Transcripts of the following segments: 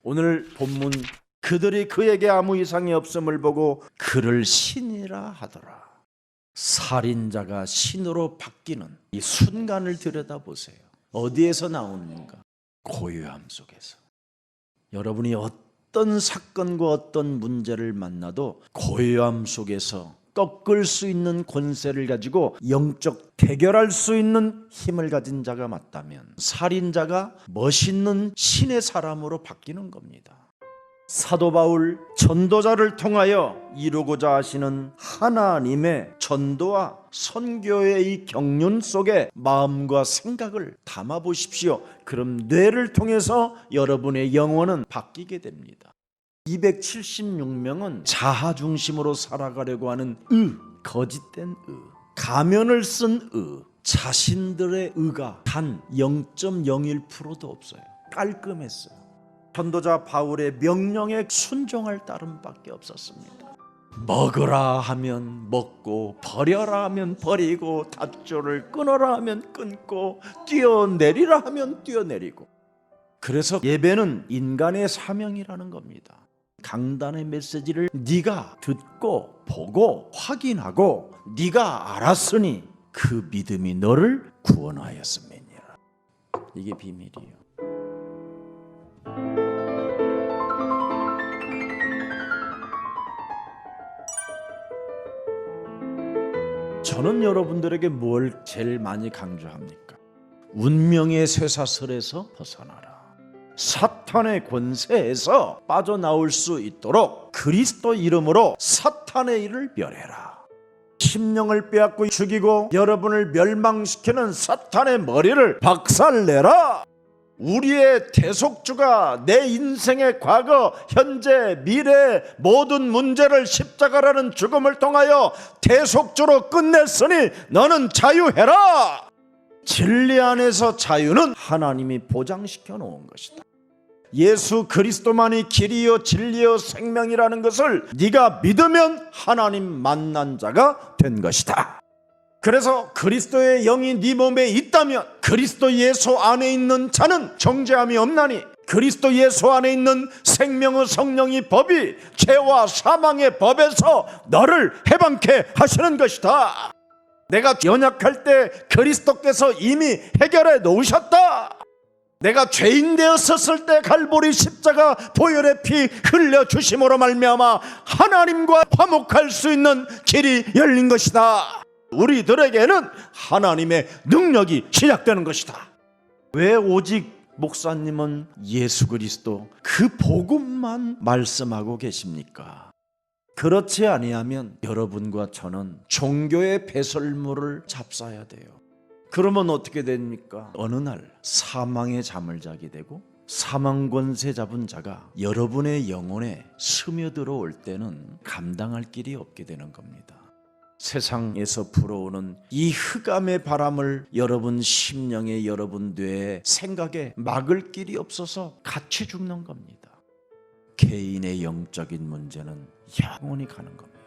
오늘 본문 그들이 그에게 아무 이상이 없음을 보고 그를 신이라 하더라. 살인자가 신으로 바뀌는 이 순간을 들여다보세요. 어디에서 나오는가? 고요함 속에서. 여러분이 어떤 사건과 어떤 문제를 만나도 고요함 속에서 꺾을 수 있는 권세를 가지고 영적 대결할 수 있는 힘을 가진 자가 맞다면 살인자가 멋있는 신의 사람으로 바뀌는 겁니다. 사도 바울 전도자를 통하여 이루고자 하시는 하나님의 전도와 선교의 이 경륜 속에 마음과 생각을 담아 보십시오. 그럼 뇌를 통해서 여러분의 영혼은 바뀌게 됩니다. 276명은 자아 중심으로 살아가려고 하는 거짓된 가면을 쓴 자신들의 의가 단 0.01%도 없어요. 깔끔했어요. 전도자 바울의 명령에 순종할 따름밖에 없었습니다. 먹으라 하면 먹고 버려라 하면 버리고 닷줄을 끊어라 하면 끊고 뛰어내리라 하면 뛰어내리고. 그래서 예배는 인간의 사명이라는 겁니다. 강단의 메시지를 네가 듣고 보고 확인하고 네가 알았으니 그 믿음이 너를 구원하였음이니라. 이게 비밀이에요. 저는 여러분들에게 뭘 제일 많이 강조합니까? 운명의 쇠사슬에서 벗어나라. 사탄의 권세에서 빠져나올 수 있도록 그리스도 이름으로 사탄의 일을 멸해라. 심령을 빼앗고 죽이고 여러분을 멸망시키는 사탄의 머리를 박살내라. 우리의 대속주가 내 인생의 과거, 현재, 미래 모든 문제를 십자가라는 죽음을 통하여 대속주로 끝냈으니 너는 자유해라. 진리 안에서 자유는 하나님이 보장시켜 놓은 것이다. 예수 그리스도만이 길이요 진리요 생명이라는 것을 네가 믿으면 하나님 만난 자가 된 것이다. 그래서 그리스도의 영이 네 몸에 있다면 그리스도 예수 안에 있는 자는 정죄함이 없나니 그리스도 예수 안에 있는 생명의 성령의 법이 죄와 사망의 법에서 너를 해방케 하시는 것이다. 내가 연약할 때 그리스도께서 이미 해결해 놓으셨다. 내가 죄인 되었었을 때 갈보리 십자가 보혈의 피 흘려주심으로 말미암아 하나님과 화목할 수 있는 길이 열린 것이다. 우리들에게는 하나님의 능력이 시작되는 것이다. 왜 오직 목사님은 예수 그리스도 그 복음만 말씀하고 계십니까? 그렇지 아니하면 여러분과 저는 종교의 배설물을 잡숴야 돼요. 그러면 어떻게 됩니까? 어느 날 사망의 잠을 자게 되고 사망 권세 잡은 자가 여러분의 영혼에 스며들어올 때는 감당할 길이 없게 되는 겁니다. 세상에서 불어오는 이 흑암의 바람을 여러분 심령에 여러분 뇌에 생각에 막을 길이 없어서 같이 죽는 겁니다. 개인의 영적인 문제는 영원히 가는 겁니다.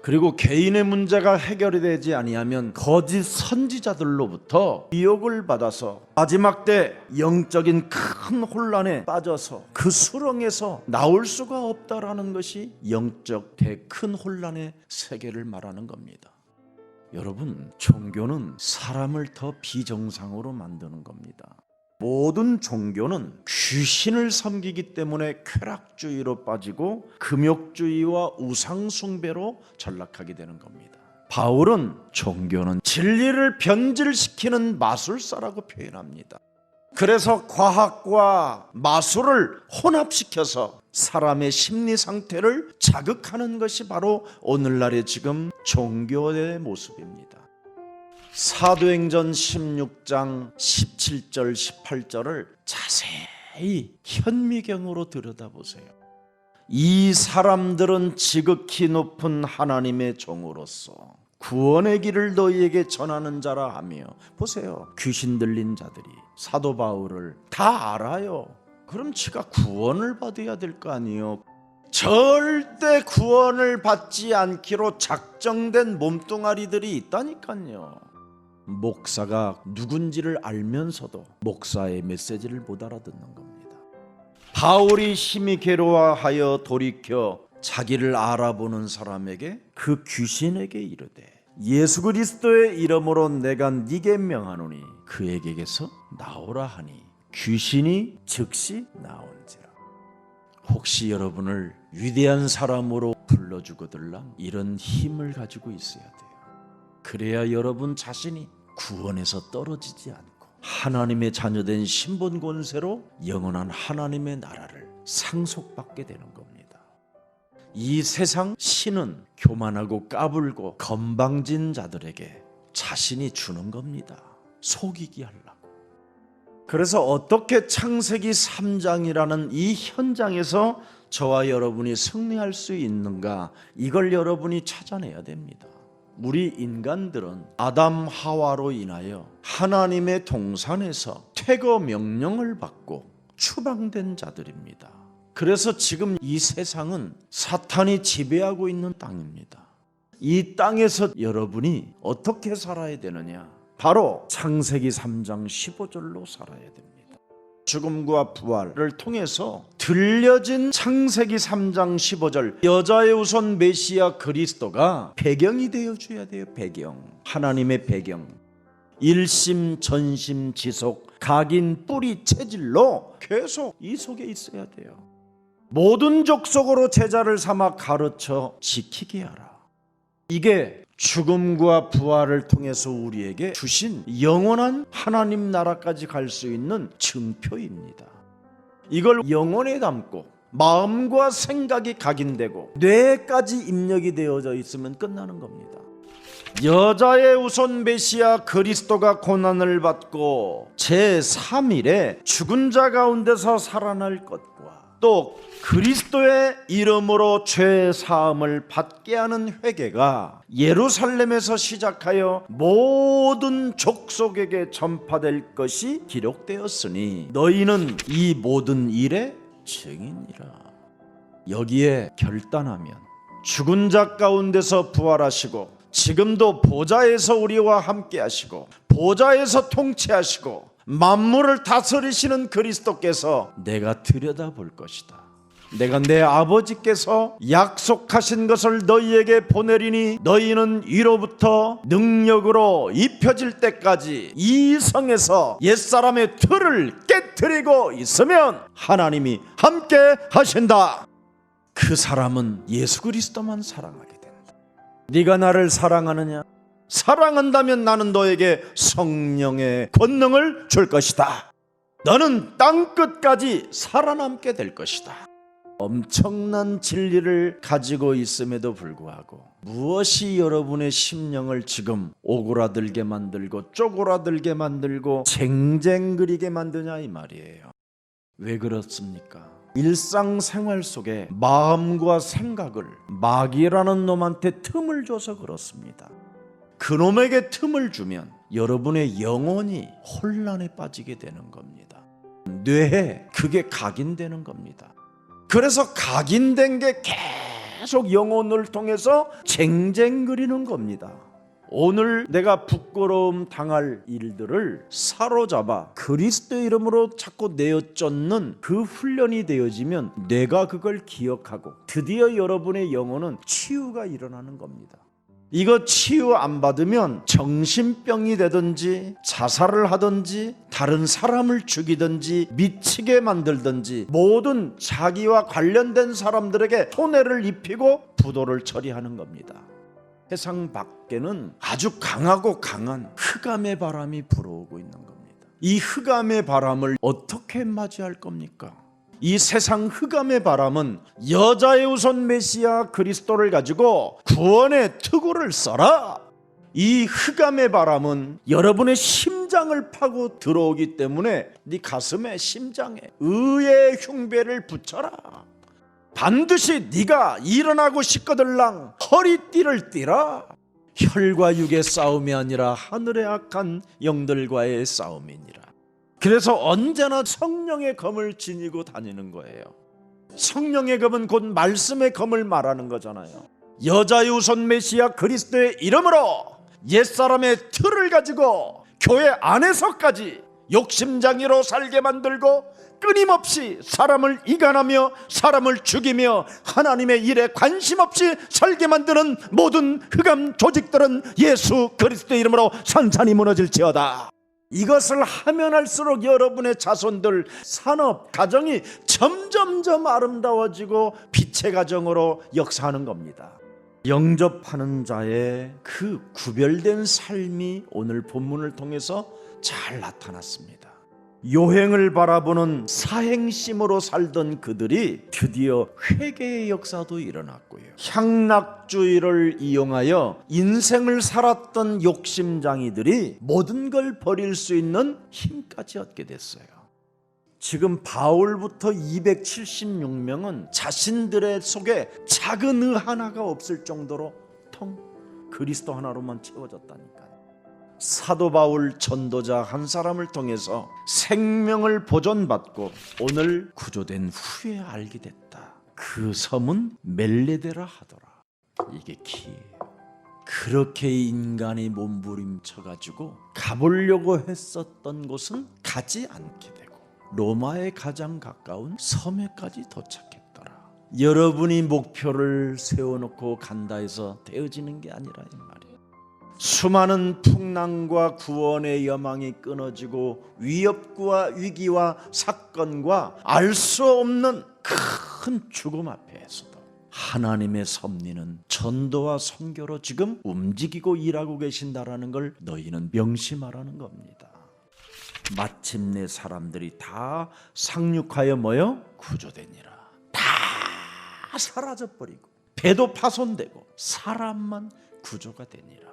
그리고 개인의 문제가 해결이 되지 아니하면 거짓 선지자들로부터 미혹을 받아서 마지막 때 영적인 큰 혼란에 빠져서 그 수렁에서 나올 수가 없다라는 것이 영적 큰 혼란의 세계를 말하는 겁니다. 여러분, 종교는 사람을 더 비정상으로 만드는 겁니다. 모든 종교는 귀신을 섬기기 때문에 쾌락주의로 빠지고 금욕주의와 우상숭배로 전락하게 되는 겁니다. 바울은 종교는 진리를 변질시키는 마술사라고 표현합니다. 그래서 과학과 마술을 혼합시켜서 사람의 심리 상태를 자극하는 것이 바로 오늘날의 지금 종교의 모습입니다. 사도행전 16장 17절 18절을 자세히 현미경으로 들여다보세요. 이 사람들은 지극히 높은 하나님의 종으로서 구원의 길을 너희에게 전하는 자라 하며, 보세요, 귀신 들린 자들이 사도 바울을 다 알아요. 그럼 지가 구원을 받아야 될 거 아니에요. 절대 구원을 받지 않기로 작정된 몸뚱아리들이 있다니까요. 목사가 누군지를 알면서도 목사의 메시지를 못 알아듣는 겁니다. 바울이 심히 괴로워하여 돌이켜 자기를 알아보는 사람에게 그 귀신에게 이르되 예수 그리스도의 이름으로 내가 네게 명하노니 그에게서 나오라 하니 귀신이 즉시 나온지라. 혹시 여러분을 위대한 사람으로 불러주거들랑 이런 힘을 가지고 있어야 돼요. 그래야 여러분 자신이 구원에서 떨어지지 않고 하나님의 자녀된 신분 권세로 영원한 하나님의 나라를 상속받게 되는 겁니다. 이 세상 신은 교만하고 까불고 건방진 자들에게 자신이 주는 겁니다. 속이게 하려고. 그래서 어떻게 창세기 3장이라는 이 현장에서 저와 여러분이 승리할 수 있는가, 이걸 여러분이 찾아내야 됩니다. 우리 인간들은 아담 하와로 인하여 하나님의 동산에서 퇴거 명령을 받고 추방된 자들입니다. 그래서 지금 이 세상은 사탄이 지배하고 있는 땅입니다. 이 땅에서 여러분이 어떻게 살아야 되느냐? 바로 창세기 3장 15절로 살아야 됩니다. 죽음과 부활을 통해서 들려진 창세기 3장 15절, 여자의 우선 메시아 그리스도가 배경이 되어줘야 돼요. 배경, 하나님의 배경. 일심 전심 지속 각인 뿌리 체질로 계속 이 속에 있어야 돼요. 모든 족속으로 제자를 삼아 가르쳐 지키게 하라. 이게 죽음과 부활을 통해서 우리에게 주신 영원한 하나님 나라까지 갈 수 있는 증표입니다. 이걸 영혼에 담고 마음과 생각이 각인되고 뇌까지 입력이 되어져 있으면 끝나는 겁니다. 여자의 우선 메시아 그리스도가 고난을 받고 제3일에 죽은 자 가운데서 살아날 것과 또 그리스도의 이름으로 죄 사함을 받게 하는 회개가 예루살렘에서 시작하여 모든 족속에게 전파될 것이 기록되었으니 너희는 이 모든 일의 증인이라. 여기에 결단하면 죽은 자 가운데서 부활하시고 지금도 보좌에서 우리와 함께 하시고 보좌에서 통치하시고 만물을 다스리시는 그리스도께서 내가 들여다볼 것이다. 내가 내 아버지께서 약속하신 것을 너희에게 보내리니 너희는 이로부터 능력으로 입혀질 때까지 이 성에서 옛사람의 틀을 깨트리고 있으면 하나님이 함께 하신다. 그 사람은 예수 그리스도만 사랑하게 된다. 네가 나를 사랑하느냐? 사랑한다면 나는 너에게 성령의 권능을 줄 것이다. 너는 땅끝까지 살아남게 될 것이다. 엄청난 진리를 가지고 있음에도 불구하고 무엇이 여러분의 심령을 지금 오그라들게 만들고 쪼그라들게 만들고 쟁쟁그리게 만드냐 이 말이에요. 왜 그렇습니까? 일상생활 속에 마음과 생각을 마귀라는 놈한테 틈을 줘서 그렇습니다. 그놈에게 틈을 주면 여러분의 영혼이 혼란에 빠지게 되는 겁니다. 뇌에 그게 각인되는 겁니다. 그래서 각인된 게 계속 영혼을 통해서 쟁쟁거리는 겁니다. 오늘 내가 부끄러움 당할 일들을 사로잡아 그리스도 이름으로 자꾸 내어쫓는 그 훈련이 되어지면 뇌가 그걸 기억하고 드디어 여러분의 영혼은 치유가 일어나는 겁니다. 이거 치유 안 받으면 정신병이 되든지 자살을 하든지 다른 사람을 죽이든지 미치게 만들든지 모든 자기와 관련된 사람들에게 손해를 입히고 부도를 처리하는 겁니다. 세상 밖에는 아주 강하고 강한 흑암의 바람이 불어오고 있는 겁니다. 이 흑암의 바람을 어떻게 맞이할 겁니까? 이 세상 흑암의 바람은 여자의 우선 메시아 그리스도를 가지고 구원의 투구를 써라. 이 흑암의 바람은 여러분의 심장을 파고 들어오기 때문에 네 가슴에 심장에 의의 흉배를 붙여라. 반드시 네가 일어나고 싶거들랑 허리띠를 띠라. 혈과 육의 싸움이 아니라 하늘의 악한 영들과의 싸움이니라. 그래서 언제나 성령의 검을 지니고 다니는 거예요. 성령의 검은 곧 말씀의 검을 말하는 거잖아요. 여자의 우선 메시아 그리스도의 이름으로 옛사람의 틀을 가지고 교회 안에서까지 욕심장애로 살게 만들고 끊임없이 사람을 이간하며 사람을 죽이며 하나님의 일에 관심 없이 살게 만드는 모든 흑암 조직들은 예수 그리스도의 이름으로 산산이 무너질지어다. 이것을 하면 할수록 여러분의 자손들, 산업, 가정이 점점점 아름다워지고 빛의 가정으로 역사하는 겁니다. 영접하는 자의 그 구별된 삶이 오늘 본문을 통해서 잘 나타났습니다. 요행을 바라보는 사행심으로 살던 그들이 드디어 회개의 역사도 일어났고요. 향락주의를 이용하여 인생을 살았던 욕심장이들이 모든 걸 버릴 수 있는 힘까지 얻게 됐어요. 지금 바울부터 276명은 자신들의 속에 작은 의 하나가 없을 정도로 통 그리스도 하나로만 채워졌다니까요. 사도 바울 전도자 한 사람을 통해서 생명을 보존받고 오늘 구조된 후에 알게 됐다. 그 섬은 멜레데라 하더라. 이게 키예요. 그렇게 인간이 몸부림쳐가지고 가보려고 했었던 곳은 가지 않게 되고 로마에 가장 가까운 섬에까지 도착했더라. 여러분이 목표를 세워놓고 간다 해서 되어지는 게 아니라 이 말이에요. 수많은 풍랑과 구원의 여망이 끊어지고 위협과 위기와 사건과 알 수 없는 큰 죽음 앞에서도 하나님의 섭리는 전도와 선교로 지금 움직이고 일하고 계신다라는 걸 너희는 명심하라는 겁니다. 마침내 사람들이 다 상륙하여 뭐요? 구조되니라. 다 사라져버리고 배도 파손되고 사람만 구조가 되니라.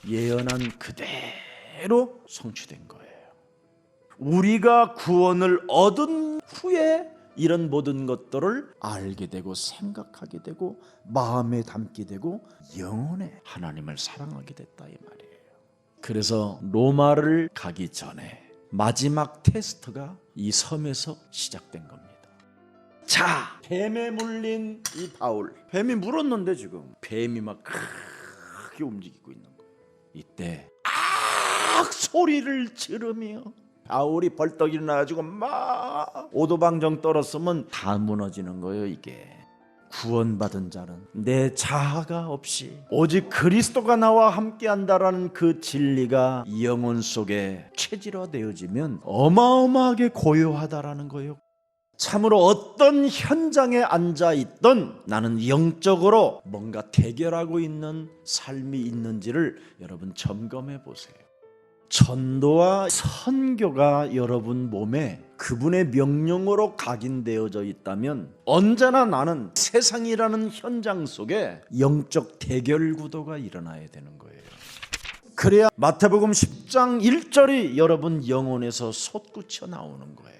예언한 그대로 성취된 거예요. 우리가 구원을 얻은 후에 이런 모든 것들을 알게 되고 생각하게 되고 마음에 담게 되고 영혼에 하나님을 사랑하게 됐다 이 말이에요. 그래서 로마를 가기 전에 마지막 테스트가 이 섬에서 시작된 겁니다. 자, 뱀에 물린 이 바울. 뱀이 물었는데 지금 뱀이 막 크게 움직이고 있는 거예요. 이때 소리를 지르며 바울이 벌떡 일어나가지고 막 오도방정 떨었으면 다 무너지는 거예요. 이게 구원받은 자는 내 자아가 없이 오직 그리스도가 나와 함께한다라는 그 진리가 영혼 속에 체질화되어지면 어마어마하게 고요하다라는 거예요. 참으로 어떤 현장에 앉아있던 나는 영적으로 뭔가 대결하고 있는 삶이 있는지를 여러분 점검해 보세요. 전도와 선교가 여러분 몸에 그분의 명령으로 각인되어져 있다면 언제나 나는 세상이라는 현장 속에 영적 대결 구도가 일어나야 되는 거예요. 그래야 마태복음 10장 1절이 여러분 영혼에서 솟구쳐 나오는 거예요.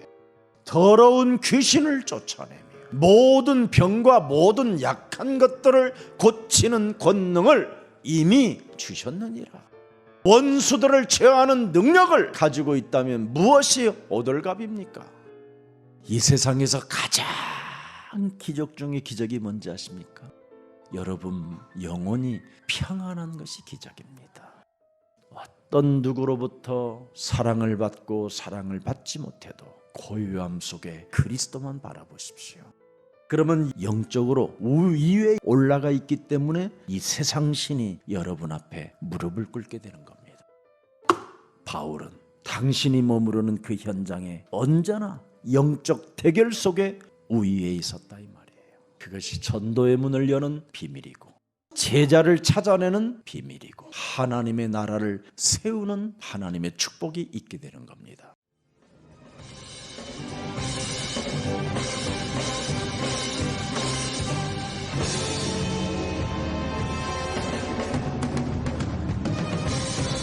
더러운 귀신을 쫓아내며 모든 병과 모든 약한 것들을 고치는 권능을 이미 주셨느니라. 원수들을 제어하는 능력을 가지고 있다면 무엇이 오돌갑입니까? 이 세상에서 가장 기적 중의 기적이 뭔지 아십니까? 여러분 영혼이 평안한 것이 기적입니다. 어떤 누구로부터 사랑을 받고 사랑을 받지 못해도 고요함 속에 그리스도만 바라보십시오. 그러면 영적으로 위에 올라가 있기 때문에 이 세상 신이 여러분 앞에 무릎을 꿇게 되는 겁니다. 바울은 당신이 머무르는 그 현장에 언제나 영적 대결 속에 우위에 있었다 이 말이에요. 그것이 전도의 문을 여는 비밀이고 제자를 찾아내는 비밀이고 하나님의 나라를 세우는 하나님의 축복이 있게 되는 겁니다.